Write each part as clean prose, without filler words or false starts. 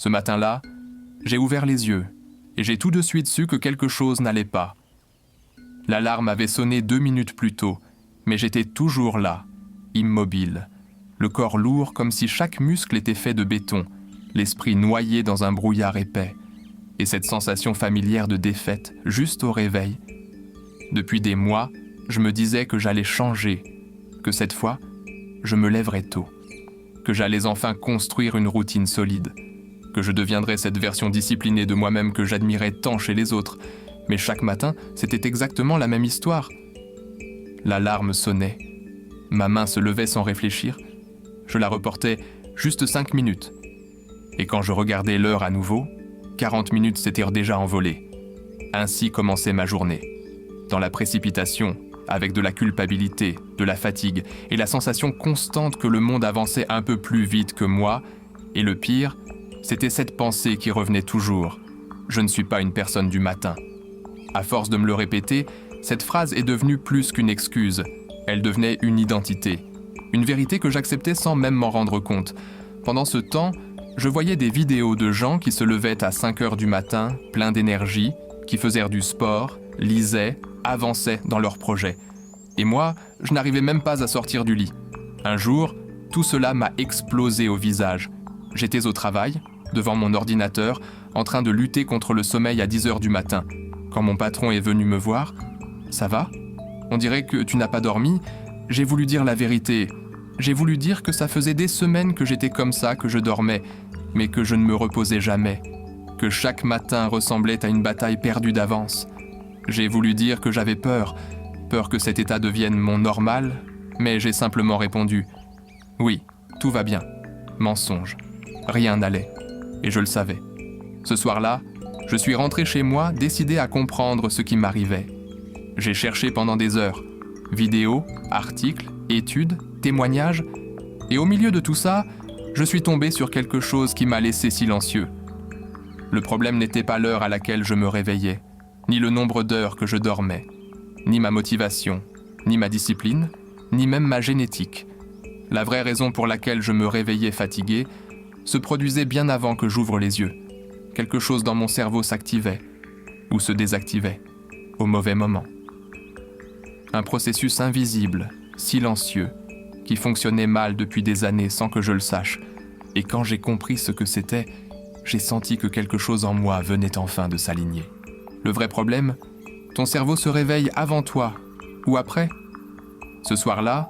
Ce matin-là, j'ai ouvert les yeux et j'ai tout de suite su que quelque chose n'allait pas. L'alarme avait sonné 2 minutes plus tôt, mais j'étais toujours là, immobile, le corps lourd comme si chaque muscle était fait de béton, l'esprit noyé dans un brouillard épais, et cette sensation familière de défaite juste au réveil. Depuis des mois, je me disais que j'allais changer, que cette fois, je me lèverais tôt, que j'allais enfin construire une routine solide, que je deviendrais cette version disciplinée de moi-même que j'admirais tant chez les autres. Mais chaque matin, c'était exactement la même histoire. L'alarme sonnait. Ma main se levait sans réfléchir. Je la reportais juste 5 minutes. Et quand je regardais l'heure à nouveau, 40 minutes s'étaient déjà envolées. Ainsi commençait ma journée. Dans la précipitation, avec de la culpabilité, de la fatigue et la sensation constante que le monde avançait un peu plus vite que moi. Et le pire, c'était cette pensée qui revenait toujours. Je ne suis pas une personne du matin. À force de me le répéter, cette phrase est devenue plus qu'une excuse. Elle devenait une identité. Une vérité que j'acceptais sans même m'en rendre compte. Pendant ce temps, je voyais des vidéos de gens qui se levaient à 5 heures du matin, pleins d'énergie, qui faisaient du sport, lisaient, avançaient dans leurs projets. Et moi, je n'arrivais même pas à sortir du lit. Un jour, tout cela m'a explosé au visage. J'étais au travail, devant mon ordinateur, en train de lutter contre le sommeil à 10 heures du matin. Quand mon patron est venu me voir, « Ça va ? On dirait que tu n'as pas dormi ?» J'ai voulu dire la vérité. J'ai voulu dire que ça faisait des semaines que j'étais comme ça, que je dormais, mais que je ne me reposais jamais, que chaque matin ressemblait à une bataille perdue d'avance. J'ai voulu dire que j'avais peur que cet état devienne mon normal, mais j'ai simplement répondu « Oui, tout va bien. » Mensonge. Rien n'allait. Et je le savais. Ce soir-là, je suis rentré chez moi, décidé à comprendre ce qui m'arrivait. J'ai cherché pendant des heures. Vidéos, articles, études, témoignages. Et au milieu de tout ça, je suis tombé sur quelque chose qui m'a laissé silencieux. Le problème n'était pas l'heure à laquelle je me réveillais, ni le nombre d'heures que je dormais, ni ma motivation, ni ma discipline, ni même ma génétique. La vraie raison pour laquelle je me réveillais fatigué se produisait bien avant que j'ouvre les yeux. Quelque chose dans mon cerveau s'activait ou se désactivait au mauvais moment. Un processus invisible, silencieux, qui fonctionnait mal depuis des années sans que je le sache. Et quand j'ai compris ce que c'était, j'ai senti que quelque chose en moi venait enfin de s'aligner. Le vrai problème, ton cerveau se réveille avant toi ou après. Ce soir-là,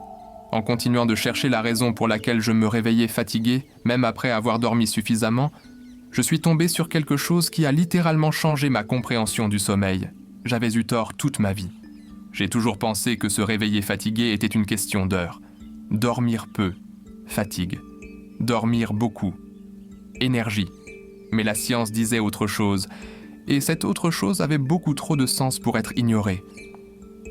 en continuant de chercher la raison pour laquelle je me réveillais fatigué, même après avoir dormi suffisamment, je suis tombé sur quelque chose qui a littéralement changé ma compréhension du sommeil. J'avais eu tort toute ma vie. J'ai toujours pensé que se réveiller fatigué était une question d'heures. Dormir peu, fatigue. Dormir beaucoup, énergie. Mais la science disait autre chose, et cette autre chose avait beaucoup trop de sens pour être ignorée.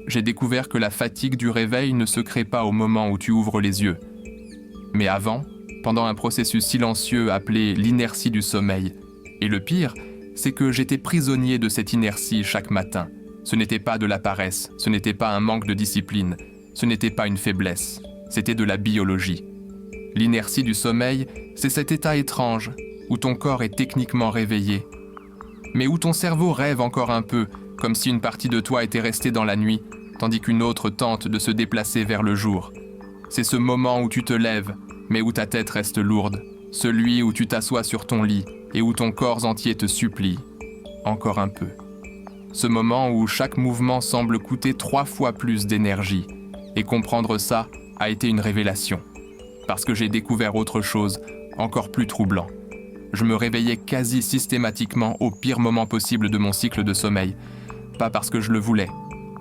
J'ai découvert que la fatigue du réveil ne se crée pas au moment où tu ouvres les yeux. Mais avant, pendant un processus silencieux appelé l'inertie du sommeil. Et le pire, c'est que j'étais prisonnier de cette inertie chaque matin. Ce n'était pas de la paresse, ce n'était pas un manque de discipline, ce n'était pas une faiblesse, c'était de la biologie. L'inertie du sommeil, c'est cet état étrange où ton corps est techniquement réveillé, mais où ton cerveau rêve encore un peu, comme si une partie de toi était restée dans la nuit, tandis qu'une autre tente de se déplacer vers le jour. C'est ce moment où tu te lèves, mais où ta tête reste lourde, celui où tu t'assois sur ton lit et où ton corps entier te supplie. Encore un peu. Ce moment où chaque mouvement semble coûter 3 fois plus d'énergie. Et comprendre ça a été une révélation. Parce que j'ai découvert autre chose, encore plus troublant. Je me réveillais quasi systématiquement au pire moment possible de mon cycle de sommeil. Pas parce que je le voulais,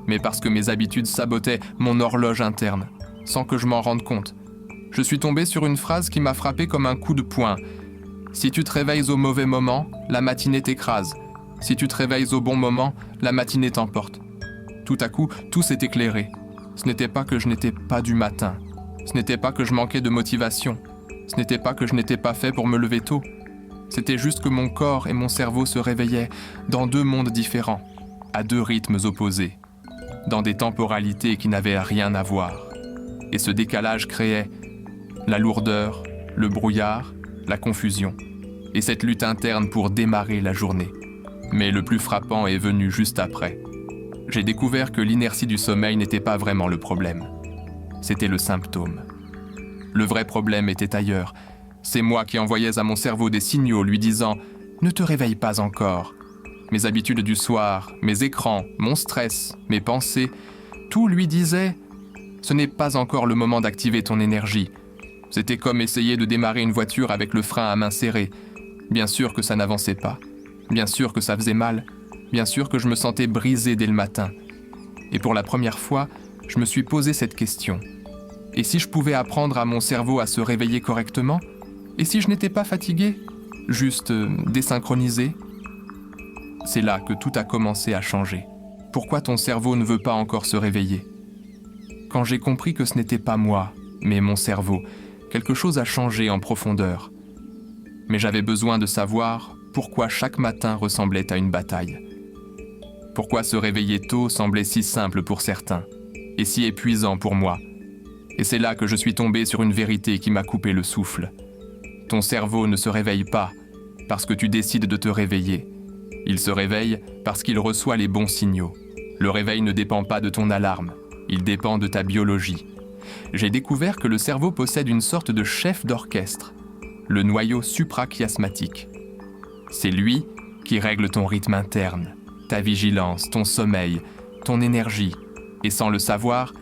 mais parce que mes habitudes sabotaient mon horloge interne, sans que je m'en rende compte. Je suis tombé sur une phrase qui m'a frappé comme un coup de poing. Si tu te réveilles au mauvais moment, la matinée t'écrase. Si tu te réveilles au bon moment, la matinée t'emporte. Tout à coup, tout s'est éclairé. Ce n'était pas que je n'étais pas du matin. Ce n'était pas que je manquais de motivation. Ce n'était pas que je n'étais pas fait pour me lever tôt. C'était juste que mon corps et mon cerveau se réveillaient dans 2 mondes différents, à 2 rythmes opposés, dans des temporalités qui n'avaient rien à voir. Et ce décalage créait la lourdeur, le brouillard, la confusion. et cette lutte interne pour démarrer la journée. Mais le plus frappant est venu juste après. J'ai découvert que l'inertie du sommeil n'était pas vraiment le problème. C'était le symptôme. Le vrai problème était ailleurs. C'est moi qui envoyais à mon cerveau des signaux lui disant « Ne te réveille pas encore ». Mes habitudes du soir, mes écrans, mon stress, mes pensées, tout lui disait « Ce n'est pas encore le moment d'activer ton énergie ». C'était comme essayer de démarrer une voiture avec le frein à main serrée. Bien sûr que ça n'avançait pas. Bien sûr que ça faisait mal. Bien sûr que je me sentais brisé dès le matin. Et pour la première fois, je me suis posé cette question. Et si je pouvais apprendre à mon cerveau à se réveiller correctement ? Et si je n'étais pas fatigué ? Juste désynchronisé ? C'est là que tout a commencé à changer. Pourquoi ton cerveau ne veut pas encore se réveiller ? Quand j'ai compris que ce n'était pas moi, mais mon cerveau, quelque chose a changé en profondeur. Mais j'avais besoin de savoir pourquoi chaque matin ressemblait à une bataille. Pourquoi se réveiller tôt semblait si simple pour certains, et si épuisant pour moi. Et c'est là que je suis tombé sur une vérité qui m'a coupé le souffle. Ton cerveau ne se réveille pas parce que tu décides de te réveiller. Il se réveille parce qu'il reçoit les bons signaux. Le réveil ne dépend pas de ton alarme, il dépend de ta biologie. J'ai découvert que le cerveau possède une sorte de chef d'orchestre, le noyau suprachiasmatique. C'est lui qui règle ton rythme interne, ta vigilance, ton sommeil, ton énergie. Et sans le savoir,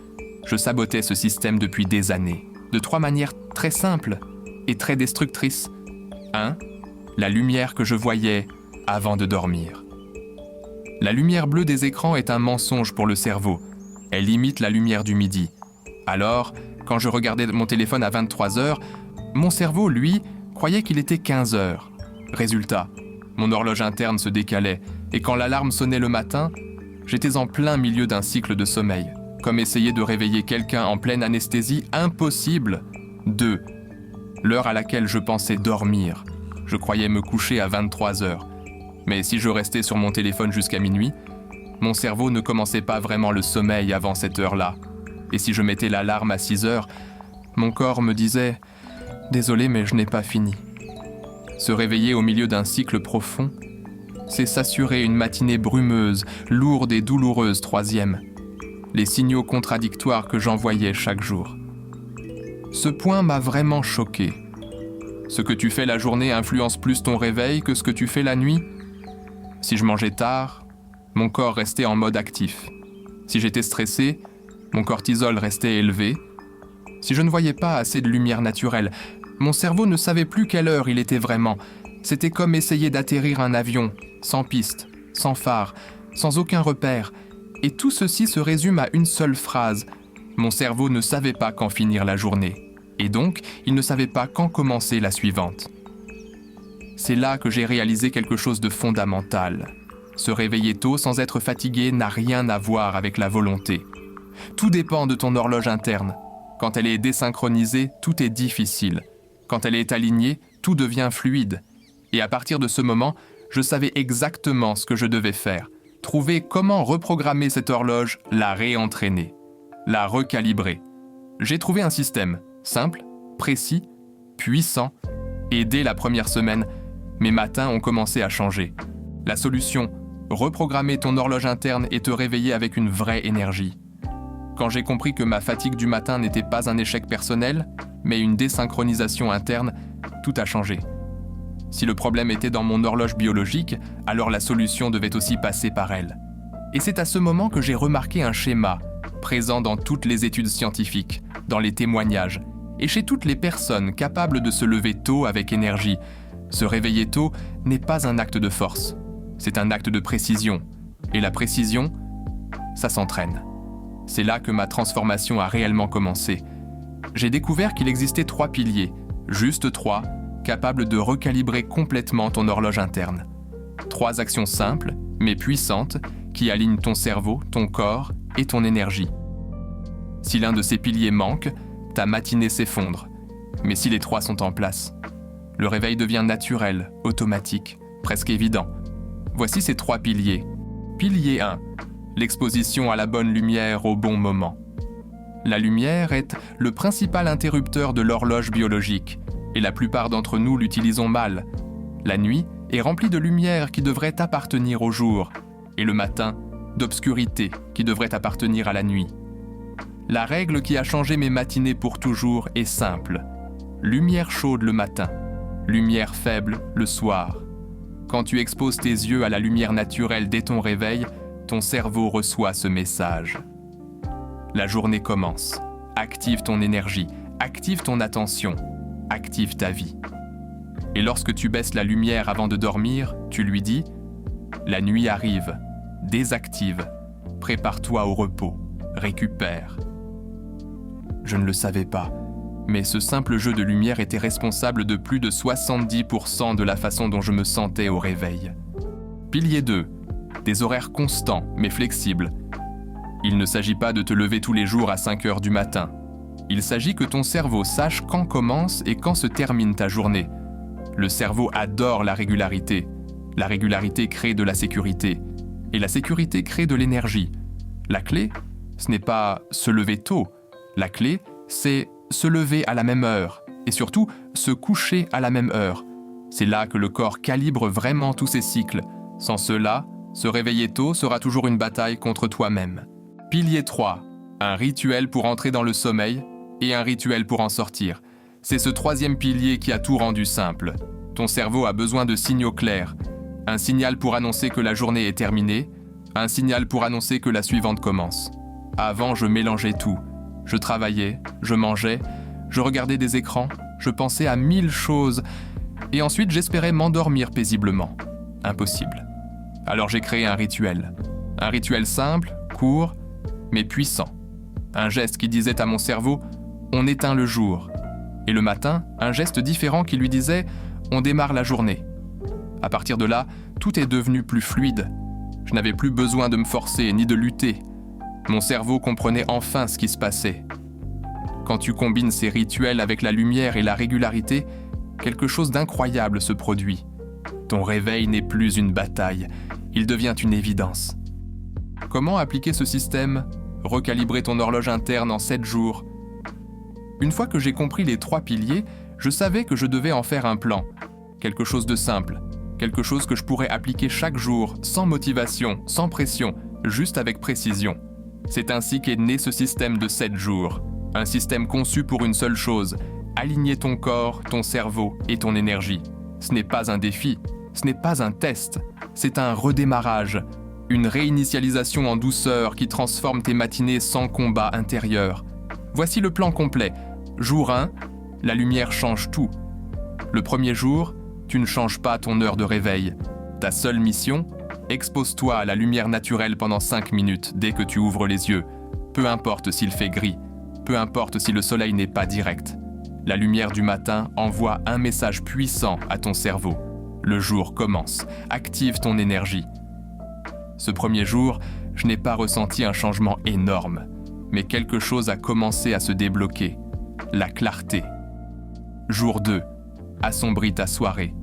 je sabotais ce système depuis des années, de 3 manières très simples et très destructrices. 1. La lumière que je voyais avant de dormir. La lumière bleue des écrans est un mensonge pour le cerveau. Elle imite la lumière du midi. Alors, quand je regardais mon téléphone à 23h, mon cerveau, lui, croyait qu'il était 15h. Résultat, mon horloge interne se décalait, et quand l'alarme sonnait le matin, j'étais en plein milieu d'un cycle de sommeil. Comme essayer de réveiller quelqu'un en pleine anesthésie, impossible. 2. L'heure à laquelle je pensais dormir. Je croyais me coucher à 23h. Mais si je restais sur mon téléphone jusqu'à minuit, mon cerveau ne commençait pas vraiment le sommeil avant cette heure-là. Et si je mettais l'alarme à 6h, mon corps me disait « Désolé, mais je n'ai pas fini ». Se réveiller au milieu d'un cycle profond, c'est s'assurer une matinée brumeuse, lourde et douloureuse 3e. Les signaux contradictoires que j'envoyais chaque jour. Ce point m'a vraiment choqué. Ce que tu fais la journée influence plus ton réveil que ce que tu fais la nuit. Si je mangeais tard, mon corps restait en mode actif. Si j'étais stressé, mon cortisol restait élevé. Si je ne voyais pas assez de lumière naturelle, mon cerveau ne savait plus quelle heure il était vraiment. C'était comme essayer d'atterrir un avion, sans piste, sans phare, sans aucun repère. Et tout ceci se résume à une seule phrase. Mon cerveau ne savait pas quand finir la journée. Et donc, il ne savait pas quand commencer la suivante. C'est là que j'ai réalisé quelque chose de fondamental. Se réveiller tôt sans être fatigué n'a rien à voir avec la volonté. Tout dépend de ton horloge interne. Quand elle est désynchronisée, tout est difficile. Quand elle est alignée, tout devient fluide. Et à partir de ce moment, je savais exactement ce que je devais faire. Trouver comment reprogrammer cette horloge, la réentraîner, la recalibrer. J'ai trouvé un système simple, précis, puissant, et dès la première semaine, mes matins ont commencé à changer. La solution, reprogrammer ton horloge interne et te réveiller avec une vraie énergie. Quand j'ai compris que ma fatigue du matin n'était pas un échec personnel, mais une désynchronisation interne, tout a changé. Si le problème était dans mon horloge biologique, alors la solution devait aussi passer par elle. Et c'est à ce moment que j'ai remarqué un schéma, présent dans toutes les études scientifiques, dans les témoignages, et chez toutes les personnes capables de se lever tôt avec énergie. Se réveiller tôt n'est pas un acte de force, c'est un acte de précision. Et la précision, ça s'entraîne. C'est là que ma transformation a réellement commencé. J'ai découvert qu'il existait 3 piliers, juste 3, capables de recalibrer complètement ton horloge interne. 3 actions simples, mais puissantes, qui alignent ton cerveau, ton corps et ton énergie. Si l'un de ces piliers manque, ta matinée s'effondre. Mais si les 3 sont en place, le réveil devient naturel, automatique, presque évident. Voici ces 3 piliers. Pilier 1. L'exposition à la bonne lumière au bon moment. La lumière est le principal interrupteur de l'horloge biologique, et la plupart d'entre nous l'utilisons mal. La nuit est remplie de lumière qui devrait appartenir au jour, et le matin, d'obscurité qui devrait appartenir à la nuit. La règle qui a changé mes matinées pour toujours est simple. Lumière chaude le matin, lumière faible le soir. Quand tu exposes tes yeux à la lumière naturelle dès ton réveil, ton cerveau reçoit ce message. La journée commence. Active ton énergie, active ton attention, active ta vie. Et lorsque tu baisses la lumière avant de dormir, tu lui dis « La nuit arrive, désactive, prépare-toi au repos, récupère. » Je ne le savais pas, mais ce simple jeu de lumière était responsable de plus de 70% de la façon dont je me sentais au réveil. Pilier 2. Des horaires constants mais flexibles. Il ne s'agit pas de te lever tous les jours à 5 heures du matin. Il s'agit que ton cerveau sache quand commence et quand se termine ta journée. Le cerveau adore la régularité. La régularité crée de la sécurité. Et la sécurité crée de l'énergie. La clé, ce n'est pas se lever tôt. La clé, c'est se lever à la même heure. Et surtout, se coucher à la même heure. C'est là que le corps calibre vraiment tous ses cycles. Sans cela, se réveiller tôt sera toujours une bataille contre toi-même. Pilier 3. Un rituel pour entrer dans le sommeil et un rituel pour en sortir. C'est ce troisième pilier qui a tout rendu simple. Ton cerveau a besoin de signaux clairs. Un signal pour annoncer que la journée est terminée, un signal pour annoncer que la suivante commence. Avant, je mélangeais tout. Je travaillais, je mangeais, je regardais des écrans, je pensais à 1000 choses, et ensuite j'espérais m'endormir paisiblement. Impossible. Alors j'ai créé un rituel. Un rituel simple, court, mais puissant. Un geste qui disait à mon cerveau « on éteint le jour ». Et le matin, un geste différent qui lui disait « on démarre la journée ». À partir de là, tout est devenu plus fluide. Je n'avais plus besoin de me forcer ni de lutter. Mon cerveau comprenait enfin ce qui se passait. Quand tu combines ces rituels avec la lumière et la régularité, quelque chose d'incroyable se produit. Ton réveil n'est plus une bataille, il devient une évidence. Comment appliquer ce système ? Recalibrer ton horloge interne en 7 jours. Une fois que j'ai compris les 3 piliers, je savais que je devais en faire un plan. Quelque chose de simple, quelque chose que je pourrais appliquer chaque jour, sans motivation, sans pression, juste avec précision. C'est ainsi qu'est né ce système de 7 jours. Un système conçu pour une seule chose, aligner ton corps, ton cerveau et ton énergie. Ce n'est pas un défi, ce n'est pas un test, c'est un redémarrage. Une réinitialisation en douceur qui transforme tes matinées sans combat intérieur. Voici le plan complet. Jour 1, la lumière change tout. Le premier jour, tu ne changes pas ton heure de réveil. Ta seule mission, expose-toi à la lumière naturelle pendant 5 minutes dès que tu ouvres les yeux. Peu importe s'il fait gris, peu importe si le soleil n'est pas direct. La lumière du matin envoie un message puissant à ton cerveau. Le jour commence. Active ton énergie. Ce premier jour, je n'ai pas ressenti un changement énorme, mais quelque chose a commencé à se débloquer. La clarté. Jour 2. Assombris ta soirée.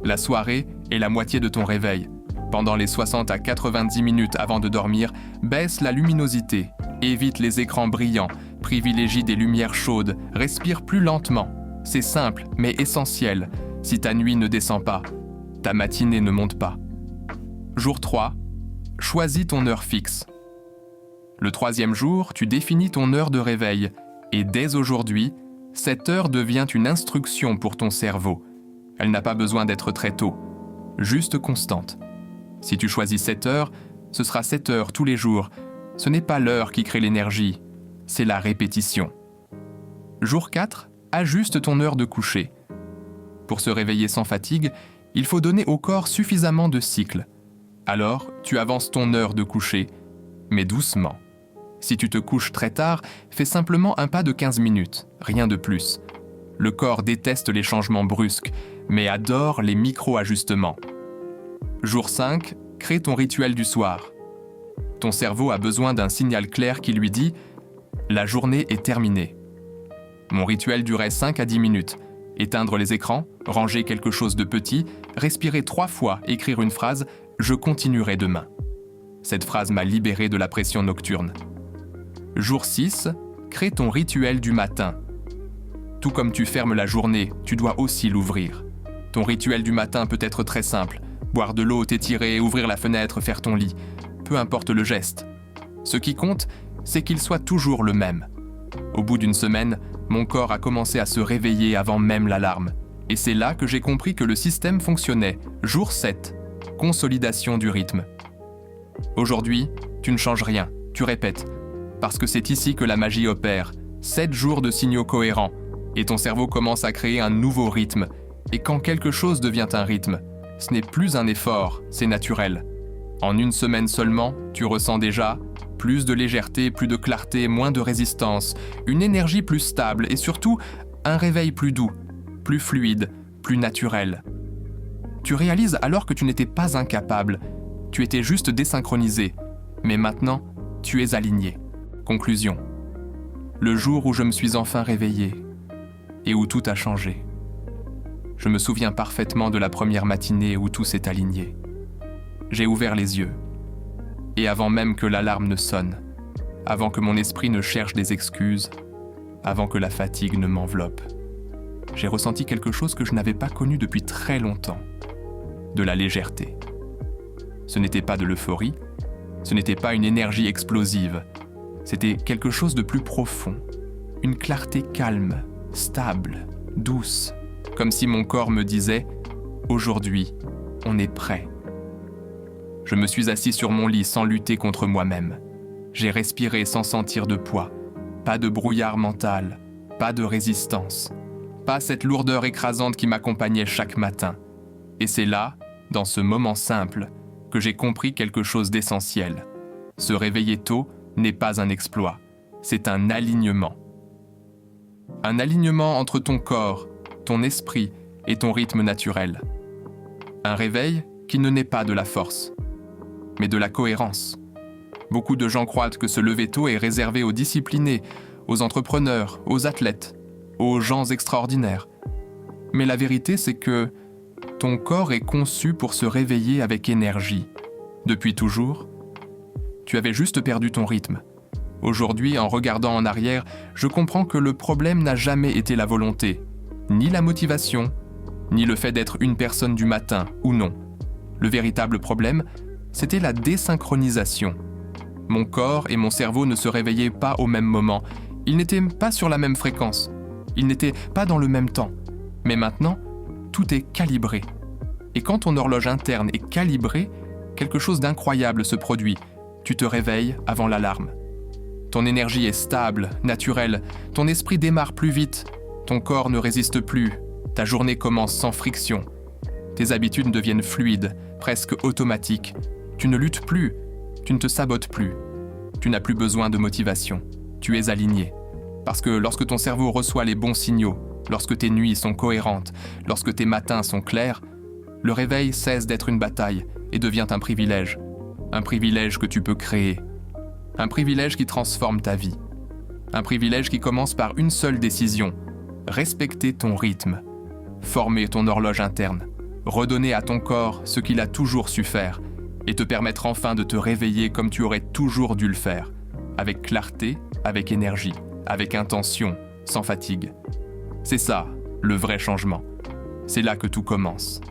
La soirée est la moitié de ton réveil. Pendant les 60 à 90 minutes avant de dormir, baisse la luminosité, évite les écrans brillants, privilégie des lumières chaudes, respire plus lentement. C'est simple, mais essentiel. Si ta nuit ne descend pas, ta matinée ne monte pas. Jour 3, choisis ton heure fixe. Le 3e jour, tu définis ton heure de réveil et dès aujourd'hui, cette heure devient une instruction pour ton cerveau. Elle n'a pas besoin d'être très tôt, juste constante. Si tu choisis 7 heures, ce sera 7 heures tous les jours. Ce n'est pas l'heure qui crée l'énergie, c'est la répétition. Jour 4, ajuste ton heure de coucher. Pour se réveiller sans fatigue, il faut donner au corps suffisamment de cycles. Alors, tu avances ton heure de coucher, mais doucement. Si tu te couches très tard, fais simplement un pas de 15 minutes, rien de plus. Le corps déteste les changements brusques, mais adore les micro-ajustements. Jour 5, crée ton rituel du soir. Ton cerveau a besoin d'un signal clair qui lui dit « La journée est terminée ». Mon rituel durait 5 à 10 minutes. Éteindre les écrans, ranger quelque chose de petit, respirer 3 fois, écrire une phrase « Je continuerai demain ». Cette phrase m'a libéré de la pression nocturne. Jour 6, crée ton rituel du matin. Tout comme tu fermes la journée, tu dois aussi l'ouvrir. Ton rituel du matin peut être très simple. Boire de l'eau, t'étirer, ouvrir la fenêtre, faire ton lit. Peu importe le geste. Ce qui compte, c'est qu'il soit toujours le même. Au bout d'une semaine, mon corps a commencé à se réveiller avant même l'alarme. Et c'est là que j'ai compris que le système fonctionnait. Jour 7, consolidation du rythme. Aujourd'hui, tu ne changes rien, tu répètes. Parce que c'est ici que la magie opère. 7 jours de signaux cohérents. Et ton cerveau commence à créer un nouveau rythme. Et quand quelque chose devient un rythme, ce n'est plus un effort, c'est naturel. En une semaine seulement, tu ressens déjà plus de légèreté, plus de clarté, moins de résistance, une énergie plus stable et surtout un réveil plus doux, plus fluide, plus naturel. Tu réalises alors que tu n'étais pas incapable, tu étais juste désynchronisé, mais maintenant, tu es aligné. Conclusion. Le jour où je me suis enfin réveillé et où tout a changé. Je me souviens parfaitement de la première matinée où tout s'est aligné. J'ai ouvert les yeux. Et avant même que l'alarme ne sonne, avant que mon esprit ne cherche des excuses, avant que la fatigue ne m'enveloppe, j'ai ressenti quelque chose que je n'avais pas connu depuis très longtemps. De la légèreté. Ce n'était pas de l'euphorie, ce n'était pas une énergie explosive, c'était quelque chose de plus profond. Une clarté calme, stable, douce, comme si mon corps me disait « Aujourd'hui, on est prêt ». Je me suis assis sur mon lit sans lutter contre moi-même. J'ai respiré sans sentir de poids. Pas de brouillard mental, pas de résistance. Pas cette lourdeur écrasante qui m'accompagnait chaque matin. Et c'est là, dans ce moment simple, que j'ai compris quelque chose d'essentiel. Se réveiller tôt n'est pas un exploit, c'est un alignement. Un alignement entre ton corps, ton esprit et ton rythme naturel. Un réveil qui ne naît pas de la force, mais de la cohérence. Beaucoup de gens croient que se lever tôt est réservé aux disciplinés, aux entrepreneurs, aux athlètes, aux gens extraordinaires. Mais la vérité, c'est que ton corps est conçu pour se réveiller avec énergie. Depuis toujours, tu avais juste perdu ton rythme. Aujourd'hui, en regardant en arrière, je comprends que le problème n'a jamais été la volonté, ni la motivation, ni le fait d'être une personne du matin ou non. Le véritable problème, c'était la désynchronisation. Mon corps et mon cerveau ne se réveillaient pas au même moment. Ils n'étaient pas sur la même fréquence. Ils n'étaient pas dans le même temps. Mais maintenant, tout est calibré. Et quand ton horloge interne est calibrée, quelque chose d'incroyable se produit. Tu te réveilles avant l'alarme. Ton énergie est stable, naturelle. Ton esprit démarre plus vite. Ton corps ne résiste plus. Ta journée commence sans friction. Tes habitudes deviennent fluides, presque automatiques. Tu ne luttes plus, tu ne te sabotes plus, tu n'as plus besoin de motivation, tu es aligné. Parce que lorsque ton cerveau reçoit les bons signaux, lorsque tes nuits sont cohérentes, lorsque tes matins sont clairs, le réveil cesse d'être une bataille et devient un privilège que tu peux créer, un privilège qui transforme ta vie, un privilège qui commence par une seule décision, respecter ton rythme, former ton horloge interne, redonner à ton corps ce qu'il a toujours su faire, et te permettre enfin de te réveiller comme tu aurais toujours dû le faire, avec clarté, avec énergie, avec intention, sans fatigue. C'est ça, le vrai changement. C'est là que tout commence.